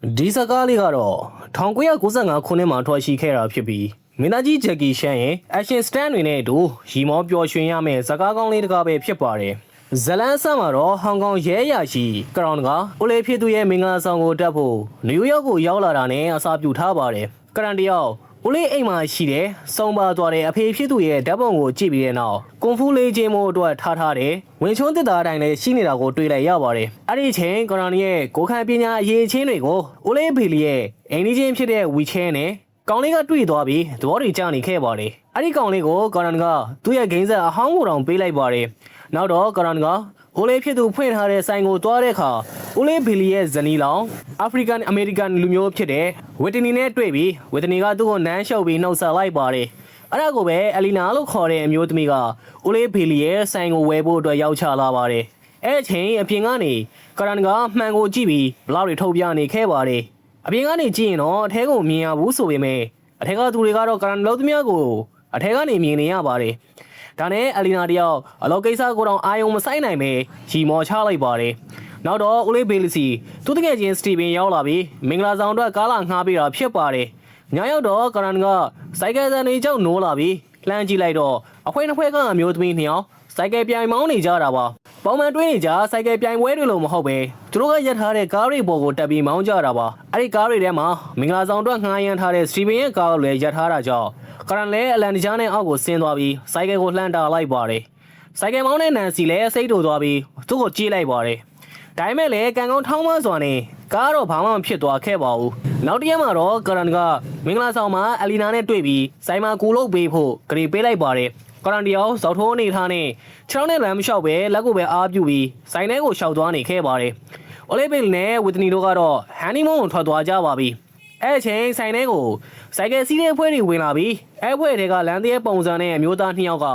ဒီစကားလေးကတော့1995ခုနှစ်မှာထွက်ရှိခဲ့တာဖြစ်ပြီးမင်းသားကြီးဂျက်ကီရှန်ရဲ့ action stand တွေနဲ့အတူရီမောပျော်ရွှင်ရမယ့်စကားကောင်းလေးတကားပဲဖြစ်ပါတယ်ဇလန်ဆန်မှာတော့ဟောင်ကောင်ရဲအရာရှိကရောင်ကဦးလေးဖြစ်သူရဲ့မင်္ဂလာဆောင်ကိုတက်ဖို့နယူးယောက်ကိုရောက်လာတာနဲ့အစာပြုထားပါတယ်ကရန်တယောက်ဦးလေးအိမ်မှာရှိတဲ့စုံပါသွားတဲ့အဖေဖြစ်သူရဲ့ဓာတ်ပုံကိုကြည့်ပြီးတဲ့နောက်ကွန်ဖူးလေးချင်းမို့အတွက်ထားတဲ့ဝင်ချုံးတစ်သားတိုင်းလည်းရှိနေတာကိုတွေ့လိုက်ရပါတယ်အဲ့ဒီချိန်ကရန်ရဲ့ကိုခံပညာအရေးချင်းတွေကိုဦးလေးဖေလီရဲ့အိမ်ကြီးချင်းဖြစ်တဲ့ဝီချဲနဲ့ကောင်လေးကတွေ့သွားပြီးသဘောတူကြနေခဲ့ပါတယ်အဲ့ဒီကောင်လေးကိုကရန်ကသူ့ရဲ့ဂိမ်းဆက်အဟောင်းကိုတောင်ပေးလိုက်ပါတယ်နောက်တော့ကရန်ကဦးလေးဖြစ်သူဖွင့်ထားတဲ့ဆိုင်ကိုတွားတဲ့အခါဦးလေးဘီလီရဲ့ဇနီးလောင်အာဖရိကန်အမေရိကန်လူမျိုးဖြစ်တဲ့ဝစ်တနီနဲ့တွေ့ပြီးဝစ်တနီကသူ့ကိုနမ်းရှုပ်ပြီးနှုတ်ဆက်လိုက်ပါတယ်အဲ့ဒါကိုပဲအလီနာလို့ခေါ်တဲ့အမျိုးသမီးကဦးလေးဘီလီရဲ့ဆိုင်ကိုဝယ်ဖို့အတွက်ရောက်ချလာပါတယ်အဲ့အချိန်အပြင်ကနေကရန်ကမှန်ကိုကြည့်ပြီးဘလောက်တွေထုတ်ပြနေခဲ့ပါတယ်အပြင်ကနေကြည့်ရင်တော့အထဲကိုမြင်ရဘူးဆိုပေမဲ့အထက်ကသူတွေကတော့ကရန်လုံးသမားကိုအထက်ကနေမြင်နေရပါတယ်ဒါနဲ့အလီနာတယောက်အလောကိစ္စကိုတော့အာယုံမဆိုင်နိုင်ပဲရီမော်ချလိုက်ပါတယ်နောက်တော့ဦးလေးဘေးလီစီသူတကယ်ချင်းစတီဗင်ရောက်လာပြီးမင်္ဂလာဆောင်အတွက်ကားလာငှားပေးတာဖြစ်ပါတယ်ညရောက်တော့ကရန်ကစိုက်ကယ်ဆန်တွေကြောက်နိုးလာပြီးလှမ်းကြည့်လိုက်တော့အခွဲနှစ်ခွဲကအမျိုးသမီးနှစ်ယောက်စိုက်ကယ်ပြိုင်မောင်းနေကြတာပါပုံမှန်တွင်းနေကြစိုက်ကယ်ပြိုင်ပွဲတွေလို့မဟုတ်ပဲသူတို့ကရက်ထားတဲ့ကားတွေပေါ်ကိုတက်ပြီးမောင်းကြတာပါအဲ့ဒီကားတွေထဲမှာမင်္ဂလာဆောင်အတွက်ငှားရမ်းထားတဲ့စတီဗင်ရဲ့ကားကိုလည်းရက်ထားတာကြောင့်ကရန်လည်းအလန်တကြားနဲ့အောက်ကိုဆင်းသွားပြီးစိုက်ကယ်ကိုလှမ်းတာလိုက်ပါတယ်စိုက်ကယ်မောင်းတဲ့နန်စီလည်းစိတ်တူသွားပြီးသူ့ကိုကြည့်လိုက်ပါတယ်ဒါပေမဲ့လည်းကံကောင်းထောင်းမစွာနဲ့ကားတော့ဘာမှမဖြစ်သွားခဲ့ပါဘူးနောက်တစ်ရက်မှာတော့ကရန်ကမင်္ဂလာဆောင်မှာအလီနာနဲ့တွေ့ပြီးဆိုင်မှာကူလုပ်ပေးဖို့ဂရီပေးလိုက်ပါတယ်ကရန်တယောက်ဇောက်ထိုးအနေထားနဲ့ခြေထောက်နဲ့လမ်းမလျှောက်ပဲလက်ကိုပဲအားပြုပြီးဆိုင်ထဲကိုရှောက်သွားနေခဲ့ပါတယ်အိုလီဗစ်နဲ့ဝစ်တနီတို့ကတော့ဟန်နီမွန်းကိုထွက်သွားကြပါပြီအဲ့အချိန်ဆိုင်ထဲကိုစိုက်ကယ်စီးတဲ့အဖွဲ့တွေဝင်လာပြီးအဲ့အဖွဲ့တွေကလမ်းသေးပုံစံနဲ့အမျိုးသား2ယောက်က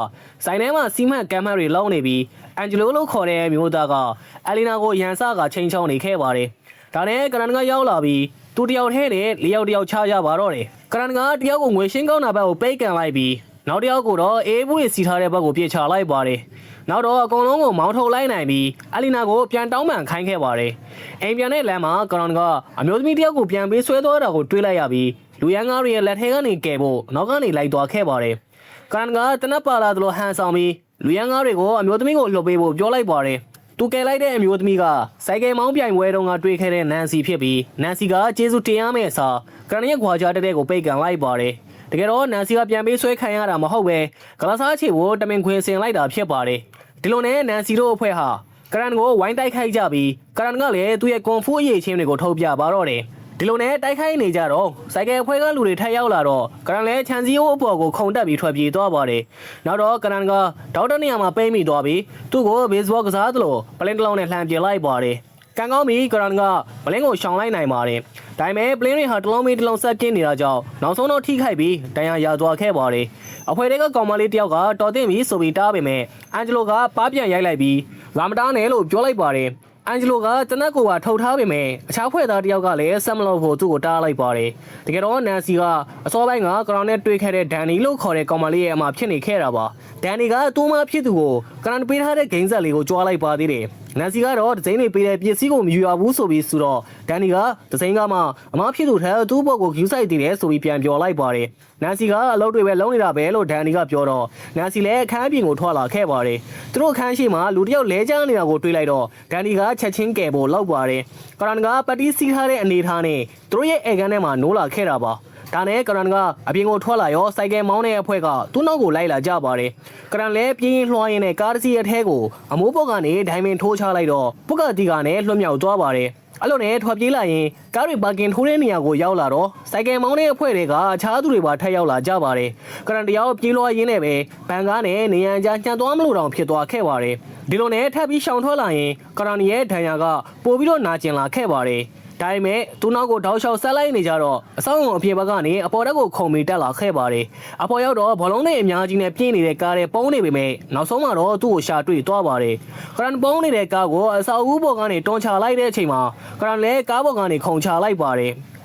ဆိုင်ထဲမှာစီမံကမ်းမှတ်တွေလောက်နေပြီးအန်ဂျလိုလို့ခေါ်တဲ့အမျိုးသားကအလီနာကိုရန်စကချိန်ချောင်းနေခဲ့ပါတယ်ဒါနဲ့ကရန်ကရောက်လာပြီးသူတယောက်ထဲနဲ့၄ယောက်တယောက်ချကြပါတော့တယ်ကရန်ကတယောက်ကိုငွေရှင်းကောင်းတာဘက်ကိုပိတ်ကန်လိုက်ပြီးနောက်တယောက်ကိုတော့အေးဘူးစီထားတဲ့ဘက်ကိုပြစ်ချလိုက်ပါတယ်နောက်တော့အကုန်လုံးကိုမောင်းထုတ်လိုက်နိုင်ပြီးအလီနာကိုပြန်တောင်းပန်ခိုင်းခဲ့ပါတယ်အိမ်ပြန်တဲ့လမ်းမှာကရန်ကအမျိုးသမီးတယောက်ကိုပြန်ပေးဆွဲသွားတာကိုတွေးလိုက်ရပြီးလူရန်ကားရဲ့လက်ထဲကနေကယ်ဖို့နောက်ကနေလိုက်သွားခဲ့ပါတယ်ကရန်ကတနက်ပါလာသလိုဟန်ဆောင်ပြီးလူရန်ကားတွေကိုအမျိုးသမီးကိုလှုပ်ပေးဖို့ပြောလိုက်ပါတယ်သူကယ်လိုက်တဲ့အမျိုးသမီးကစိုက်ကယ်မောင်းပြိုင်ပွဲတုန်းကတွေ့ခဲ့တဲ့နန်စီဖြစ်ပြီးနန်စီကကျေးဇူးတင်ရမယ့်အစားကရန်ရဲ့ခွာကြားတဲ့ကိုပိတ်ကန်လိုက်ပါတယ်တကယ်တော့နန်စီကပြန်ပေးဆွဲခံရတာမဟုတ်ပဲဂလာစားချေကိုတမင်ခွင်ဆင်လိုက်တာဖြစ်ပါတယ်ဒီလိုနဲ့နန်စီတို့အဖွဲ့ဟာကရန်ကိုဝိုင်းတိုက်ခိုက်ကြပြီးကရန်ကလည်းသူ့ရဲ့ကွန်ဖူးအရေးချင်းတွေကိုထုတ်ပြပါတော့တယ်ဒီလိုနဲ့တိုက်ခိုက်နေကြတော့စိုက်ကယ်အဖွဲ့ကလူတွေထပ်ရောက်လာတော့ကရန်လည်းချန်စီယိုအပေါ်ကိုခုန်တက်ပြီးထွက်ပြေးသွားပါတယ်နောက်တော့ကရန်ကဒေါက်တာနေရာမှာပိတ်မိသွားပြီးသူ့ကိုဘေ့စ်ဘောကစားသလိုပလင်းတစ်လုံးနဲ့လှမ်းပြလိုက်ပါတယ်ကံကောင်းပြီကရန်ကပလင်းကိုရှောင်လိုက်နိုင်ပါတယ်ဒါပေမဲ့ပလင်းတွေဟာတစ်လုံးပြီးတစ်လုံးဆက်ပြင်းနေတာကြောင့်နောက်ဆုံးတော့ထိခိုက်ပြီးတန်ရာရသွားခဲ့ပါတယ်အဖွဲ့တွေကကောင်မလေးတယောက်ကတော်တင်ပြီးဆိုပြီးတားပေမဲ့အန်ဂျလိုကပါးပြန်ရိုက်လိုက်ပြီးလာမတားနဲ့လို့ပြောလိုက်ပါတယ်အန်ဂျလိုကတနက်ကိုပါထုတ်ထားပေမဲ့အခြားဖွဲ့သားတယောက်ကလည်းဆက်မလို့ဖို့သူ့ကိုတားလိုက်ပါတယ်တကယ်တော့နန်စီကအစောပိုင်းကကရောင်နဲ့တွေ့ခဲ့တဲ့ဒန်နီလို့ခေါ်တဲ့ကောင်မလေးရဲ့အမဖြစ်နေခဲ့တာပါဒန်နီကသူ့မဖြစ်သူကိုကရန်ပေးထားတဲ့ဂိမ်းဆက်လေးကိုကြွားလိုက်ပါသေးတယ်နန်စီကတော့ဒဇိန်းတွေပေးတဲ့ပစ္စည်းကိုမယူရဘူးဆိုပြီးဆိုတော့ဒန်နီကဒဇိန်းကမှအမဖြစ်သူထဲသူ့ဘက်ကိုယူဆိုင်တည်တယ်ဆိုပြီးပြန်ပြောလိုက်ပါတယ်နန်စီကအလုပ်တွေပဲလုံးနေတာပဲလို့ဒန်နီကပြောတော့နန်စီလည်းအခန်းပြင်ကိုထွက်လာခဲ့ပါတယ်သူတို့အခန်းရှိမှာလူတယောက်လဲကျန်းနေတာကိုတွေးလိုက်တော့ဒန်နီကချက်ချင်းကယ်ဖို့လောက်ပါတယ်ကရန်ကပတ်တီးစီးထားတဲ့အနေထားနဲ့သူတို့ရဲ့အေကန်ထဲမှာနိုးလာခဲ့တာပါဒါနဲ့ကရန်ကအပြင်ကိုထွက်လာရောစိုက်ကယ်မောင်းတဲ့အဖွဲ့ကသူ့နောက်ကိုလိုက်လာကြပါတယ်ကရန်လည်းပြင်းရင်လွှားရင်းနဲ့ကားတစ်စီးရဲ့ထဲကိုအမိုးပေါ်ကနေဒိုင်မင်ထိုးချလိုက်တော့ပုဂ္ဂတိကနဲ့လွှတ်မြောက်သွားပါတယ်အဲ့လိုနဲ့ထွက်ပြေးလာရင်ကားတွေပါကင်ထိုးတဲ့နေရာကိုရောက်လာတော့စိုက်ကယ်မောင်းတဲ့အဖွဲ့တွေကအခြားသူတွေပါထပ်ရောက်လာကြပါတယ်ကရန်တယောက်ပြေးလွှားရင်းနဲ့ပဲဘန်ကားနဲ့နေရန်ကြားညှန်သွားမလို့တောင်ဖြစ်သွားခဲ့ပါတယ်ဒီလိုနဲ့ထပ်ပြီးရှောင်ထွက်လာရင်ကရန်ရဲ့ဒဏ်ရာကပိုပြီးတော့နာကျင်လာခဲ့ပါတယ်ဒါပေမဲ့သူနောက်ကိုတောက်လျှောက်ဆက်လိုက်နေကြတော့အဆောင်အုံအပြင်ဘက်ကနေအပေါ်တက်ကိုခုံပြီးတက်လာခဲ့ပါတယ်။အပေါ်ရောက်တော့ဘောလုံးတွေအများကြီးနဲ့ပြင်းနေတဲ့ကားတွေပုံးနေပေမဲ့နောက်ဆုံးမှာတော့သူ့ကိုရှာတွေ့သွားပါတယ်။ကရန်ပုံးနေတဲ့ကားကိုအဆောက်အဦပေါ်ကနေတွန်းချလိုက်တဲ့အချိန်မှာကရန်လည်းကားပေါ်ကနေခုန်ချလိုက်ပါတယ်။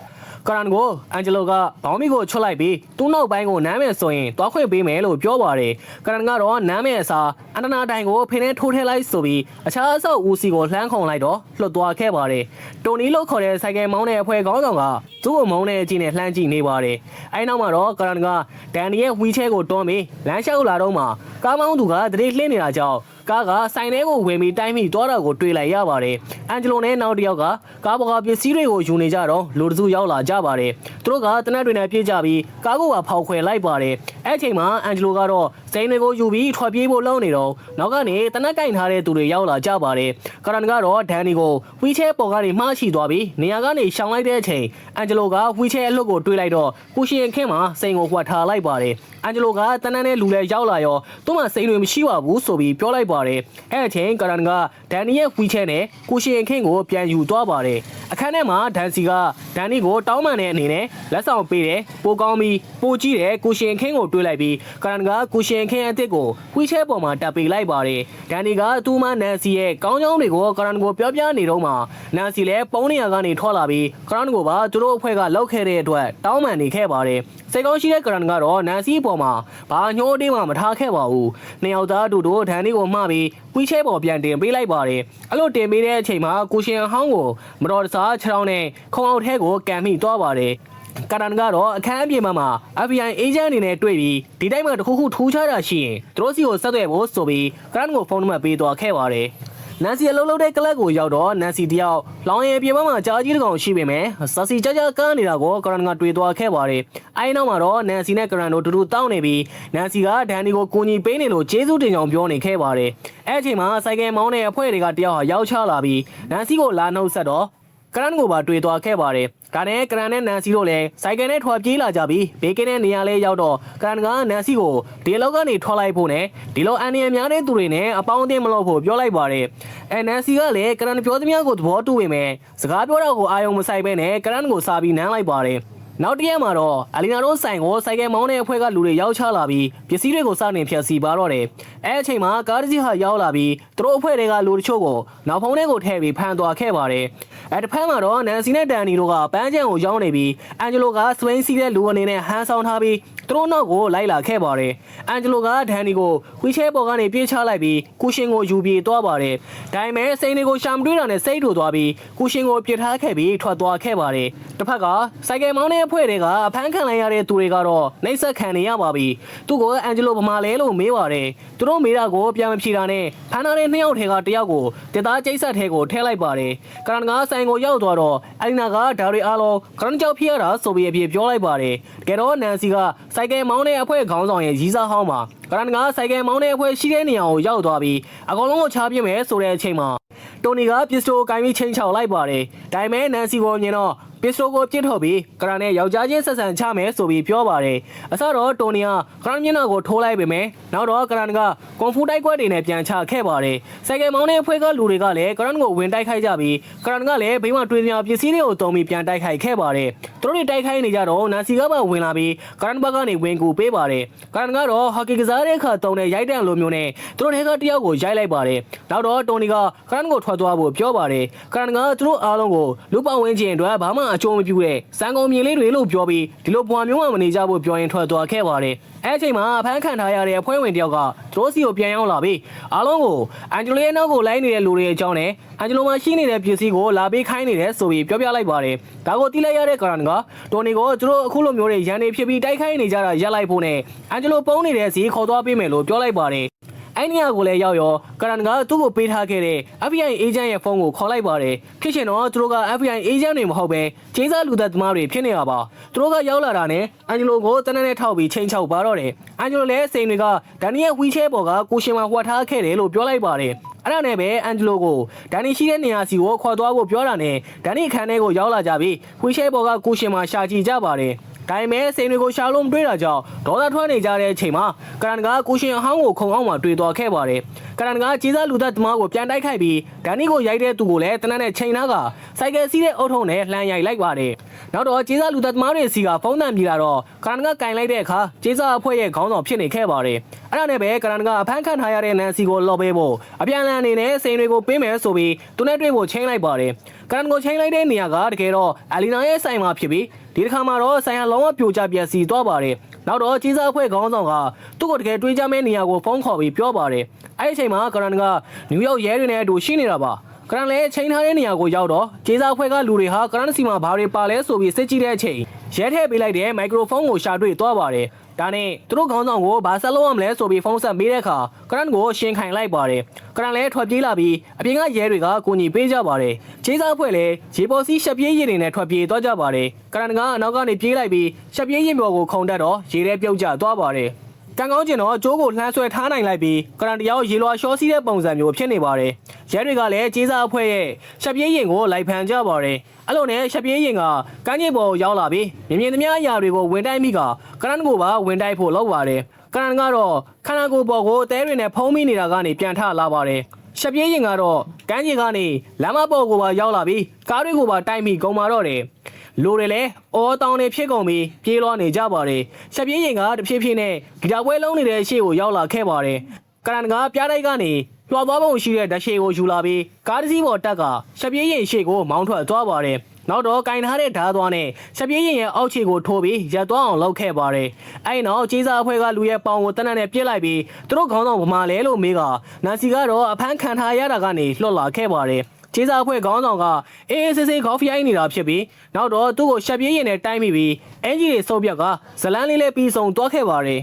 ကရန်ကိုအန်ဂျလိုကဘောင်းမီကိုချွတ်လိုက်ပြီးသူ့နောက်ပိုင်းကိုနမ်းမယ်ဆိုရင်တွားခွင့်ပေးမယ်လို့ပြောပါတယ်ကရန်ကတော့နမ်းမယ်အစားအန်တနာတိုင်ကိုဖိနေထိုးထည့်လိုက်ဆိုပြီးအခြားအဆောက်ဦးစီကိုလှမ်းခုန်လိုက်တော့လွတ်သွားခဲ့ပါတယ်တိုနီလို့ခေါ်တဲ့ဆိုင်ကယ်မောင်းတဲ့အဖွဲ့ခေါင်းဆောင်ကသူ့ကိုမုန်းတဲ့အကြည့်နဲ့လှမ်းကြည့်နေပါတယ်အဲဒီနောက်မှာတော့ကရန်ကဒန်နီရဲ့ဝီချဲကိုတွန်းပြီးလမ်းလျှောက်လာတော့မှကားမောင်းသူကတတိလှည့်နေတာကြောင့်ကားကဆိုင်ထဲကိုဝင်ပြီးတိုင်းမိသွားတာကိုတွေ့လိုက်ရပါတယ်အန်ဂျလိုနဲ့နောက်တစ်ယောက်ကကားပေါ်ကပစ္စည်းတွေကိုယူနေကြတော့လူတစုရောက်လာကြပါတယ်သူတို့ကတနက်တွေနဲ့ပြေးကြပြီးကားကိုပါဖောက်ခွဲလိုက်ပါတယ်အဲ့ချိန်မှာအန်ဂျလိုကတော့စိန်တွေကိုယူပြီးထွက်ပြေးဖို့လုပ်နေတော့နောက်ကနေတနက်ကင်ထားတဲ့သူတွေရောက်လာကြပါတယ်ကရန်ကတော့ဒန်နီကိုဝီချဲပေါ်ကနေမှားချီသွားပြီးနေရာကနေရှောင်လိုက်တဲ့အချိန်အန်ဂျလိုကဝီချဲအလွတ်ကိုတွေးလိုက်တော့ကိုရှင်ခင်းမှာစိန်ကိုဝှက်ထားလိုက်ပါတယ်အန်ဂျလိုကတနက်နဲ့လူလဲရောက်လာရောသူ့မှာစိန်တွေမရှိပါဘူးဆိုပြီးပြောလိုက်ပါတယ်အဲ့အချိန်ကရန်ကဒန်နီရဲ့ဝီချဲနဲ့ကိုရှင်ခင်းကိုပြန်ယူသွားပါတယ်အခန်းထဲမှာဒန်စီကဒန်နီကိုတောင်းပန်တဲ့အနေနဲ့လက်ဆောင်ပေးတယ်ပိုကောင်းပြီးပိုကြီးတဲ့ကိုရှင်ခင်းကိုတွေးလိုက်ပြီးကရန်ကကိုရှင်ခင်းအစ်စ်ကိုဝီချဲပေါ်မှာတပ်ပေးလိုက်ပါတယ်ဒန်နီကသူ့မနန်စီရဲ့ကောင်းကြောင်းတွေကိုကရန်ကိုပြောပြနေတော့မှနန်စီလည်းပုံးနေရကနေထွက်လာပြီးကရန်ကိုပါသူတို့အဖွဲ့ကလောက်ခဲ့တဲ့အတွက်တောင်းပန်နေခဲ့ပါတယ်စိတ်ကောင်းရှိတဲ့ကရန်ကတော့နန်စီပေါ်မှာဘာညှိုးတေးမှမထားခဲ့ပါဘူးနှစ်ယောက်သားတို့ဒန်နီကိုမှားပြီးဝီချဲပေါ်ပြန်တင်ပေးလိုက်ပါတယ်အဲ့လိုတင်ပေးတဲ့အချိန်မှာကိုရှင်ဟောင်းကိုမတော်တဆခြေထောက်နဲ့ခုံအောက်ထဲကိုကန်မိသွားပါတယ်ကရန်ကတော့အခန်းအပြင်မှာ FBI အေဂျင့်အနေနဲ့တွေ့ပြီးဒီတိုင်းမှာတခုခုထူးခြားတာရှိရင်သူတို့စီကိုဆက်သွယ်ဖို့ဆိုပြီးကရန်ကိုဖုန်းနံပါတ်ပေးသွားခဲ့ပါတယ်နန်စီအလုံးလုံးတဲ့ကလပ်ကိုရောက်တော့နန်စီတယောက်လောင်ရဲပြေမှာကြားကြီးတကောင်ရှိပေမဲ့ဆာစီကြကြကန်းနေတာကိုကရန်ကတွေ့သွားခဲ့ပါတယ်အဲဒီနောက်မှာတော့နန်စီနဲ့ကရန်တို့တူတူတောင်းနေပြီးနန်စီကဒန်နီကိုကိုညီပေးနေလို့ကျေးဇူးတင်ကြောင်းပြောနေခဲ့ပါတယ်အဲ့အချိန်မှာစိုက်ကယ်မောင်းတဲ့အဖွဲ့တွေကတယောက်ဟာရောက်ချလာပြီးနန်စီကိုလာနှုတ်ဆက်တော့ကရန်ကိုပါတွေ့သွားခဲ့ပါတယ်ဒါနဲ့ကရန်နဲ့နန်စီတို့လည်းစိုက်ကယ်နဲ့ထွက်ပြေးလာကြပြီးဘေးကင်းတဲ့နေရာလေးရောက်တော့ကရန်ကနန်စီကိုဒီလောက်ကနေထွက်လိုက်ဖို့နဲ့ဒီလိုအန်နီရများတဲ့သူတွေနဲ့အပေါင်းအသင်းမလုပ်ဖို့ပြောလိုက်ပါတယ်နန်စီကလည်းကရန်ပြောသမျှကိုသဘောတူပေမဲ့စကားပြောတာကိုအာရုံမစိုက်ဘဲနဲ့ကရန်ကိုစာပြီးနမ်းလိုက်ပါတယ်နောက်တစ်ရက်မှာတော့အလီနာတို့ဆိုင်ကိုစိုက်ကယ်မောင်းတဲ့အဖွဲ့ကလူတွေရောက်ချလာပြီးပစ္စည်းတွေကိုစတင်ဖျက်ဆီးပါတော့တယ်အဲအချိန်မှာကားတစ်စီးဟာရောက်လာပြီးသူတို့အဖွဲ့တွေကလူတချို့ကိုနောက်ဖုံးထဲကိုထည့်ပြီးဖမ်းသွားခဲ့ပါတယ်တစ်ဖက်မှာတော့နန်စီနဲ့ဒန်နီတို့ကပန်းချံကိုရောက်နေပြီးအန်ဂျလိုကစပိန်စီးတဲ့လူအနေနဲ့ဟန်ဆောင်ထားပြီးသူတို့နောက်ကိုလိုက်လာခဲ့ပါတယ်အန်ဂျလိုကဒန်နီကိုဝီချဲပေါ်ကနေပြေးချလိုက်ပြီးကူရှင်ကိုယူပြေးသွားပါတယ်ဒါပေမဲ့စိန်တွေကိုရှာမတွေ့တာနဲ့စိတ်ထိုသွားပြီးကူရှင်ကိုပြစ်ထားခဲ့ပြီးထွက်သွားခဲ့ပါတယ်တစ်ဖက်ကစိုက်ကယ်မောင်းတဲ့အဖွဲ့တွေကအဖမ်းခံလိုက်ရတဲ့သူတွေကတော့နှိပ်စက်ခံနေရပါပြီသူကအန်ဂျလိုဗမာလဲလို့မေးပါတယ်သူတို့မေးတာကိုပြန်မဖြေတာနဲ့ဖမ်းထားတဲ့နှစ်ယောက်ထဲကတယောက်ကိုတစ်သားကျိတ်ဆက်ထဲကိုထည့်လိုက်ပါတယ်ကရန်ကဆိုင်ကိုရောက်သွားတော့အလီနာကဒါတွေအားလုံးကရန်ကြောက်ဖြစ်ရတာဆိုပြီးအပြေပြောလိုက်ပါတယ်တကယ်တော့နန်စီကစိုက်ကယ်မောင်းတဲ့အဖွဲ့ခေါင်းဆောင်ရဲ့ရီးစားဟောင်းမှာကရန်ကစိုက်ကယ်မောင်းတဲ့အဖွဲ့ရှိတဲ့နေရာကိုရောက်သွားပြီးအကောင်လုံးကိုချပြစ်မယ်ဆိုတဲ့အချိန်မှာတိုနီကပစ္စတိုကိုင်ပြီးချိန်ချောက်လိုက်ပါတယ်ဒါပေမဲ့နန်စီကိုမြင်တော့ပစ္စတိုကိုပြစ်ထုတ်ပြီးကရန်နဲ့ယောက်ျားချင်းဆက်ဆံချမယ်ဆိုပြီးပြောပါတယ်အစတော့တိုနီကကရန်မျက်နှာကိုထိုးလိုက်ပေမဲ့နောက်တော့ကရန်ကကွန်ဖူတိုက်ကွက်တွေနဲ့ပြန်ချခဲ့ပါတယ်စိုက်ကယ်မောင်းတဲ့အဖွဲ့ကလူတွေကလည်းကရန်ကိုဝင်တိုက်ခိုက်ကြပြီးကရန်ကလည်းဘေးမှာတွေ့မြပစ္စည်းတွေကိုတုံးပြီးပြန်တိုက်ခိုက်ခဲ့ပါတယ်သူတို့တွေတိုက်ခိုက်နေကြတော့နန်စီကမှဝင်လာပြီးကရန်ဘက်ကနေဝင်ကူပေးပါတယ်ကရန်ကတော့ဟော်ကီကစားတဲ့အခါတုံးတဲ့ရိုက်တံလိုမျိုးနဲ့သူတို့တွေကတယောက်ကိုရိုက်လိုက်ပါတယ်နောက်တော့တိုနီကကရန်ကိုထွက်သွားဖို့ပြောပါတယ်ကရန်ကသူတို့အားလုံးကိုလူပောင်ဝင်ခြင်းအတွက်ဘာမှအကျိုးမပြုတဲ့စံကုန်မြေလေးတွေလို့ပြောပြီးဒီလိုဘွာမျိုးမှမနေကြဖို့ပြောရင်ထွက်သွားခဲ့ပါတယ်အဲ့ချိန်မှာဖမ်းခံထားရတဲ့အဖွဲ့ဝင်တယောက်ကသူတို့စီကိုပြန်ရောက်လာပြီးအားလုံးကိုအန်ဂျလိုရဲ့နောက်ကိုလိုက်နေတဲ့လူတွေအကြောင်းနဲ့အန်ဂျလိုမှာရှိနေတဲ့ပစ္စည်းကိုလာပေးခိုင်းနေတယ်ဆိုပြီးပြောပြလိုက်ပါတယ်ဒါကိုသိလိုက်ရတဲ့ကရန်ကတိုနီကိုသူတို့အခုလိုမျိုးတွေရန်နေဖြစ်ပြီးတိုက်ခိုင်းနေကြတာရက်လိုက်ဖို့နဲ့အန်ဂျလိုပုံးနေတဲ့စီခေါ်သွားပေးမယ်လို့ပြောလိုက်ပါတယ်အဲ့ဒီနေရာကိုလည်းရောက်ရောကရန်ကသူ့ကိုပေးထားခဲ့တဲ့ FBI အေဂျင့်ရဲ့ဖုန်းကိုခေါ်လိုက်ပါတယ်ဖြစ်ချင်တော့သူတို့က FBI အေဂျင့်တွေမဟုတ်ပဲကျေးဇူးလူသက်သမားတွေဖြစ်နေတာပါသူတို့ကရောက်လာတာနဲ့အန်ဂျလိုကိုတနက်နဲ့ထောက်ပြီးချိန်ချောက်ပါတော့တယ်အန်ဂျလိုလည်းစိန်တွေကဒန်နီရဲ့ဝီချဲပေါ်ကကိုရှင်မှာဟွက်ထားခဲ့တယ်လို့ပြောလိုက်ပါတယ်အဲ့ဒါနဲ့ပဲအန်ဂျလိုကိုဒန်နီရှိတဲ့နေရာစီကိုခေါ်သွားဖို့ပြောတာနဲ့ဒန်နီအခန်းထဲကိုရောက်လာကြပြီးဝီချဲပေါ်ကကိုရှင်မှာရှာကြည့်ကြပါတယ်ဒါပေမဲ့စိန်တွေကိုရှာလို့မတွေ့တာကြောင့်ဒေါသထွက်နေကြတဲ့အချိန်မှာကရန်ကကိုရှင်အဟောင်းကိုခုံအောင်မှတွေ့သွားခဲ့ပါတယ်ကရန်ကကျေးဇူးလူသက်သမားကိုပြန်တိုက်ခိုက်ပြီးဒန်နီကိုရိုက်တဲ့သူကိုလည်းတနက်နဲ့ချိန်နာကစိုက်ကယ်စီးတဲ့အုပ်ထုံးနဲ့လှမ်းရိုက်လိုက်ပါတယ် နောက်တော့ကျေးဇူးလူသက်သမားတွေစီကဖုန်းတန်ပြေလာတော့ကရန်ကကင်လိုက်တဲ့အခါကျေးဇူးအဖွဲ့ရဲ့ခေါင်းဆောင်ဖြစ်နေခဲ့ပါတယ်အဲ့ဒါနဲ့ပဲကရန်ကအဖမ်းခံထားရတဲ့နန်စီကိုလော်ပေးဖို့အပြန်အလှန်အနေနဲ့စိန်တွေကိုပေးမယ်ဆိုပြီးသူနဲ့တွေ့ဖို့ချိန်လိုက်ပါတယ်ကရန်ကိုချိန်လိုက်တဲ့နေရာကတကယ်တော့အလီနာရဲ့ဆိုင်မှာဖြစ်ပြီးဒီတစ်ခါမှာတော့ဆိုင်ဟာလုံးဝပြိုကျပျက်စီးသွားပါတယ်နောက်တော့ကျေးဇူးအဖွဲ့ခေါင်းဆောင်ကသူ့ကိုတကယ်တွေးကြမဲ့နေရာကိုဖုန်းခေါ်ပြီးပြောပါတယ်အဲ့ဒီအချိန်မှာကရန်ကနယူးယောက်ရဲတွေနဲ့အတူရှိနေတာပါကရန်လည်းချိန်ထားတဲ့နေရာကိုရောက်တော့ကျေးဇူးအဖွဲ့ကလူတွေဟာကရန်စီမှာဘာတွေပါလဲဆိုပြီးစစ်ကြည့်တဲ့အချိန်ရဲထည့်ပေးလိုက်တဲ့မိုက်ခရိုဖုန်းကိုရှာတွေ့သွားပါတယ်ဒါနဲ့သူတို့ခေါင်းဆောင်ကိုဘာဆက်လုပ်ရမလဲဆိုပြီးဖုန်းဆက်ပေးတဲ့အခါကရန်ကိုရှင်းခိုင်လိုက်ပါတယ်ကရန်လည်းထွက်ပြေးလာပြီးအပြင်ကရဲတွေကကိုညီပေးကြပါတယ်ကျေးဇူးအဖွဲ့လည်းရေပေါ်စီးရှက်ပြေးရည်တွေနဲ့ထွက်ပြေးသွားကြပါတယ်ကရန်ကအနောက်ကနေပြေးလိုက်ပြီးရှက်ပြေးရင်ပေါ်ကိုခုန်တက်တော့ရေထဲပြုတ်ကျသွားပါတယ်ကံကောင်းကျင်တော့ကျိုးကိုလှမ်းဆွဲထားနိုင်လိုက်ပြီးကရန်တယောက်ရေလွှာရှောစီးတဲ့ပုံစံမျိုးဖြစ်နေပါတယ်ရဲတွေကလည်းကျေးဇူးအဖွဲ့ရဲ့ရှက်ပြေးရင်ကိုလိုက်ဖန်ကြပါတယ်အဲ့လိုနဲ့ရှက်ပြေးရင်ကကမ်းခြေပေါ်ရောက်လာပြီးမြင်သမျှအရာတွေကိုဝင်တိုက်မိကကရန်ကိုပါဝင်တိုက်ဖို့လုပ်ပါတယ်ကရန်ကတော့ခန္ဓာကိုယ်ပေါ်ကိုအသေးတွေနဲ့ဖုံးမိနေတာကနေပြန်ထလာပါတယ်ရှက်ပြေးရင်ကတော့ကမ်းခြေကနေလမ်းမပေါ်ကိုပါရောက်လာပြီးကားတွေကိုပါတိုက်မိကုန်ပါတော့တယ်လူတွေလည်းအော်တောင်းနေဖြစ်ကုန်ပြီးပြေးလွှားနေကြပါတယ်ရှက်ပြေးရင်ကတဖြည်းဖြည်းနဲ့ဂီတာပွဲလုံးနေတဲ့အရှိကိုရောက်လာခဲ့ပါတယ်ကရန်ကပြားတိုက်ကနေလွှာသွားပုံရှိတဲ့ဓာတ်ရှည်ကိုယူလာပြီးကားတစ်စီးပေါ်တက်ကရှက်ပြေးရင်ရှေ့ကိုမောင်းထွက်သွားပါတယ်နောက်တော့ကင်ထားတဲ့ဓာတ်သွားနဲ့ရှက်ပြေးရင်ရဲ့အောက်ခြေကိုထိုးပြီးရပ်သွားအောင်လုပ်ခဲ့ပါတယ်အဲ့နောက်ကျေးဇူးအဖွဲ့ကလူရဲ့ပေါင်ကိုတနက်နဲ့ပြစ်လိုက်ပြီးသူတို့ခေါင်းဆောင်ဗမာလဲလို့မေးကနန်စီကတော့အဖမ်းခံထားရတာကနေလွတ်လာခဲ့ပါတယ်ကျေးဇူးအဖွဲ့ခေါင်းဆောင်ကအေးအေးဆေးဆေးကော်ဖီအိုက်နေတာဖြစ်ပြီးနောက်တော့သူ့ကိုရှက်ပြေးရင်နဲ့တိုင်းမိပြီးအင်ဂျီတွေစုပ်ပြက်ကဇလန်းလေးလေးပြီးဆုံးသွားခဲ့ပါတယ်